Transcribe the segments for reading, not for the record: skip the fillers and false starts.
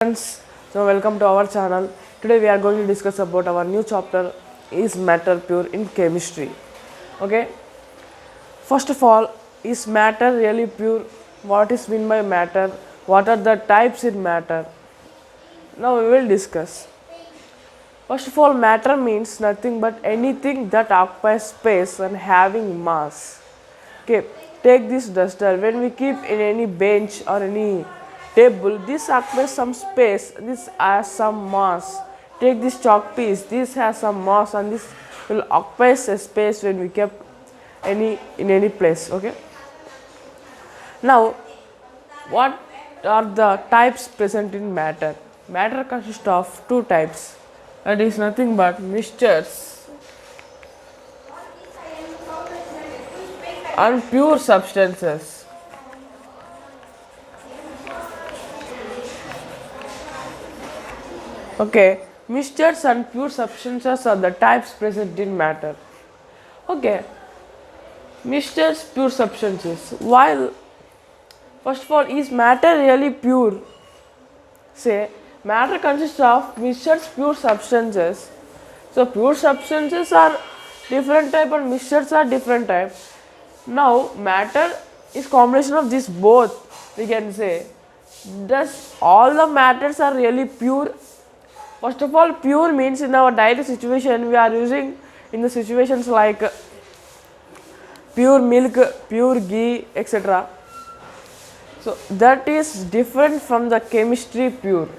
Friends, so welcome to our channel. Today we are going to discuss about our new chapter is matter pure in chemistry. Okay, first of all, is matter really pure? What is mean by matter? What are the types in matter? Now we will discuss. First of all, matter means nothing but anything that occupies space and having mass. Okay, take this duster. When we keep in any bench or any table, this occupies some space, this has some mass. Take this chalk piece, this has some mass and this will occupy a space when we kept in any place. Okay. Now, what are the types present in matter? Matter consists of two types. That is nothing but mixtures and pure substances. Okay, mixtures and pure substances are the types present in matter. Okay, mixtures, pure substances. While first of all, is matter really pure? Say, matter consists of mixtures, pure substances. So, pure substances are different type and mixtures are different type. Now, matter is combination of these both. We can say, does all the matters are really pure? First of all, pure means in our daily situation we are using in the situations like pure milk, pure ghee, etc. So that is different from the chemistry pure.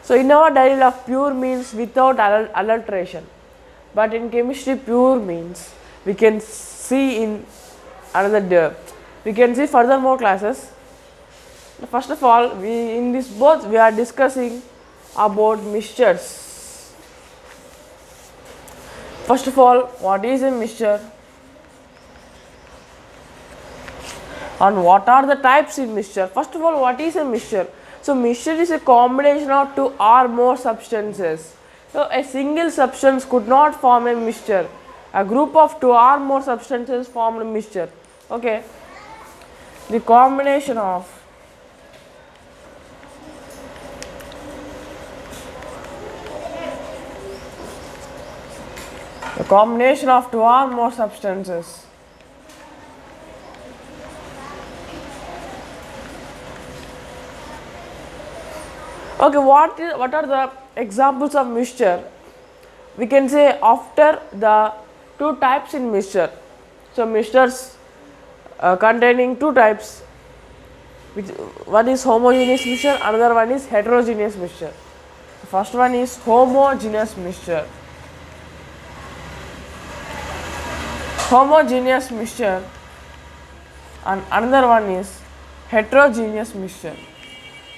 So in our daily life, pure means without adulteration, but in chemistry, pure means we can see in another. We can see further more classes. First of all, we in this both we are discussing about mixtures. First of all, what is a mixture and what are the types in mixture? First of all, what is a mixture? So, mixture is a combination of two or more substances. So, a single substance could not form a mixture. A group of two or more substances form a mixture. Okay. The combination of two or more substances. Okay, what are the examples of mixture? We can say after the two types in mixture. So mixtures containing two types, which one is homogeneous mixture, another one is heterogeneous mixture. The first one is homogeneous mixture. Homogeneous mixture and another one is heterogeneous mixture.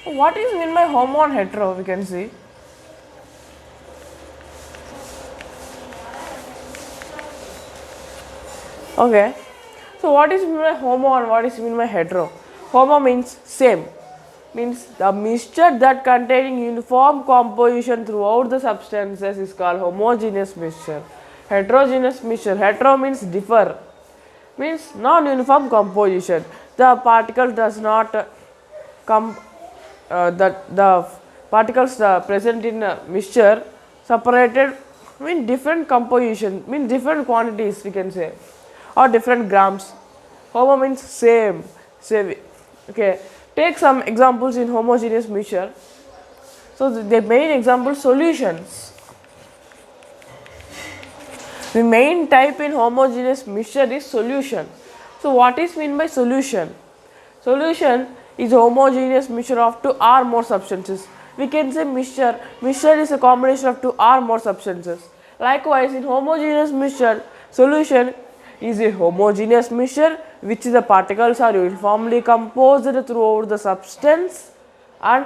What is meant by homo and hetero? We can see. Okay. So what is meant by homo and what is meant by hetero? Homo means same. Means the mixture that containing uniform composition throughout the substances is called homogeneous mixture. Heterogeneous mixture. Hetero means differ. Means non-uniform composition. The particle does not come. The particles present in mixture separated mean different composition, mean different quantities we can say, or different grams. Homo means same. Okay, take some examples in homogeneous mixture. So the main example, solutions. The main type in homogeneous mixture is solution. So what is meant by solution? Solution is a homogeneous mixture of two or more substances. We can say mixture is a combination of two or more substances. Likewise, in homogeneous mixture, solution is a homogeneous mixture which the particles are uniformly composed throughout the substance, and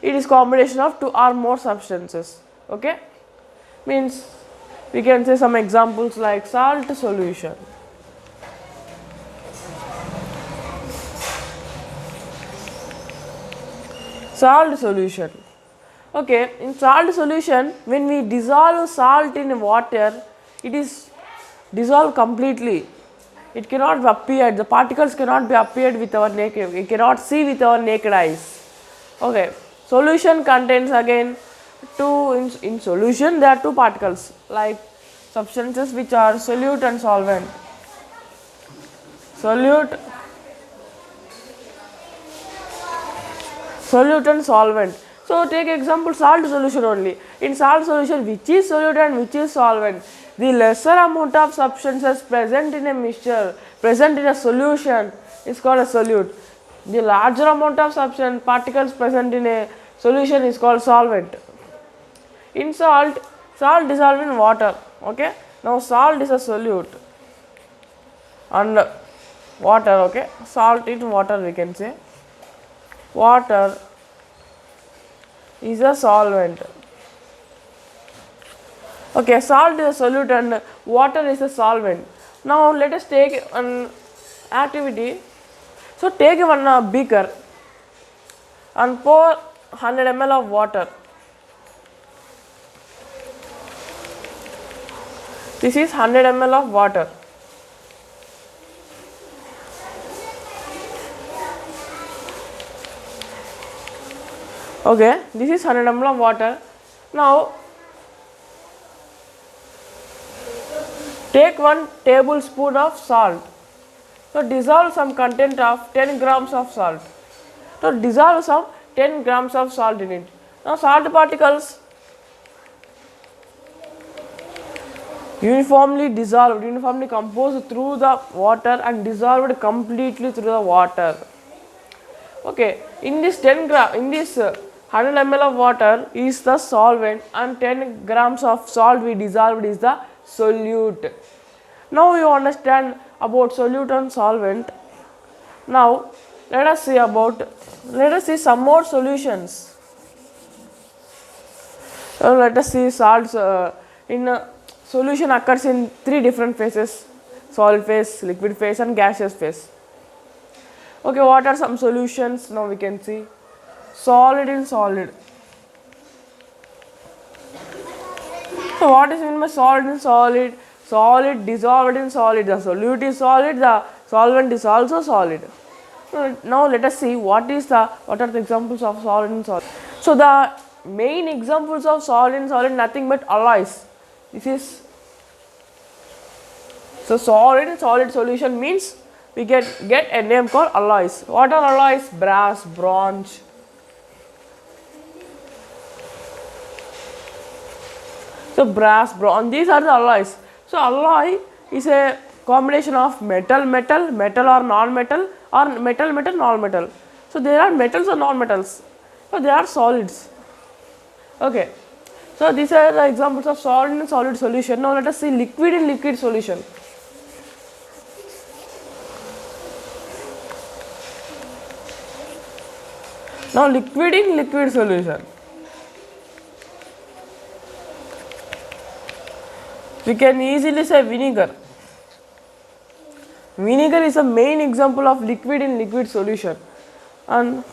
it is combination of two or more substances. Okay, means we can say some examples like salt solution. Salt solution. Okay, in salt solution, when we dissolve salt in water, it is dissolved completely. It cannot be appeared. The particles cannot be appeared with our naked. We cannot see with our naked eyes. Okay. Solution contains again two in solution there are two particles like substances which are solute and solvent. Solute and solvent. So take example salt solution only. In salt solution, which is solute and which is solvent? The lesser amount of substances present in a mixture, present in a solution is called a solute. The larger amount of substance particles present in a solution is called solvent. In salt dissolved in water. Okay. Now salt is a solute and water. Okay. Salt in water we can say. Water is a solvent. Okay, salt is a solute and water is a solvent. Now let us take an activity. So take one beaker and pour 100 ml of water. This is 100 ml of water. Okay, this is 100 ml of water. Now take 1 tablespoon of salt. So dissolve some content of 10 grams of salt. So dissolve some 10 grams of salt in it. Now salt particles uniformly dissolved, uniformly composed through the water and dissolved completely through the water. Okay, in this 100 ml of water is the solvent and 10 grams of salt we dissolved is the solute. Now you understand about solute and solvent. Now let us see some more solutions. Let us see salts in solution occurs in 3 different phases: solid phase, liquid phase and gaseous phase. Okay, what are some solutions? Now we can see solid in solid. So what is meant by solid in solid? Solid dissolved in solid. The solute is solid, the solvent is also solid. Now let us see what are the examples of solid in solid. So the main examples of solid in solid nothing but alloys. This is so solid in solid solution means we get a name called alloys. What are alloys? Brass, bronze. So brass, bronze, these are the alloys. So alloy is a combination of metal or non-metal or metal, non-metal. So there are metals or non-metals. So they are solids. Okay. So these are the examples of solid in solid solution. Now let us see liquid in liquid solution. Now liquid in liquid solution. We can easily say vinegar. Vinegar is a main example of liquid in liquid solution. And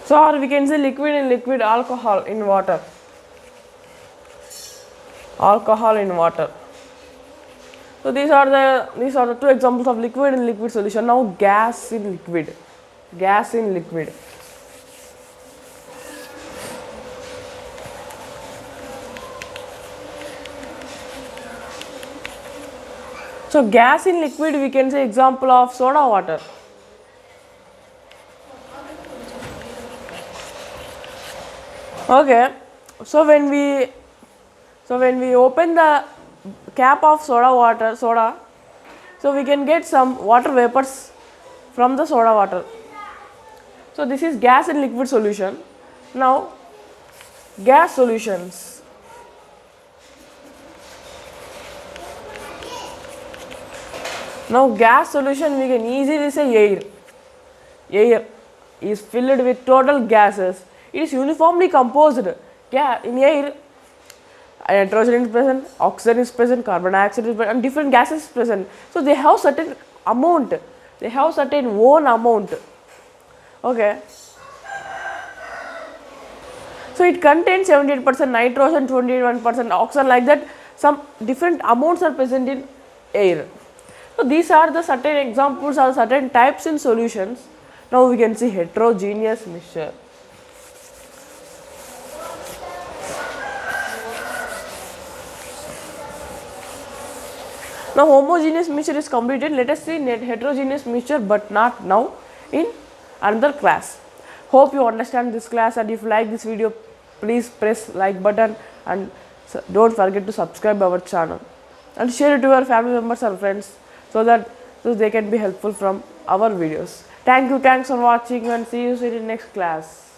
so or we can say liquid in liquid, alcohol in water. Alcohol in water. So these are the 2 examples of liquid in liquid solution. Now gas in liquid. Gas in liquid. So gas in liquid we can say example of soda water. Okay, so when we open the cap of soda, so we can get some water vapors from the soda water. So this is gas in liquid solution. Now gas solutions. Now gas solution we can easily say air. Air is filled with total gases. It is uniformly composed. In air, nitrogen is present, oxygen is present, carbon dioxide is present, and different gases is present. So they have certain amount. They have certain own amount. Okay. So it contains 78% nitrogen, 21% oxygen, like that. Some different amounts are present in air. So these are the certain examples or certain types in solutions. Now we can see heterogeneous mixture. Now homogeneous mixture is completed. Let us see heterogeneous mixture, but not now, in another class. Hope you understand this class, and if you like this video, please press like button, and don't forget to subscribe our channel and share it to your family members or friends, so that they can be helpful from our videos. Thank you, thanks for watching, and see you in the next class.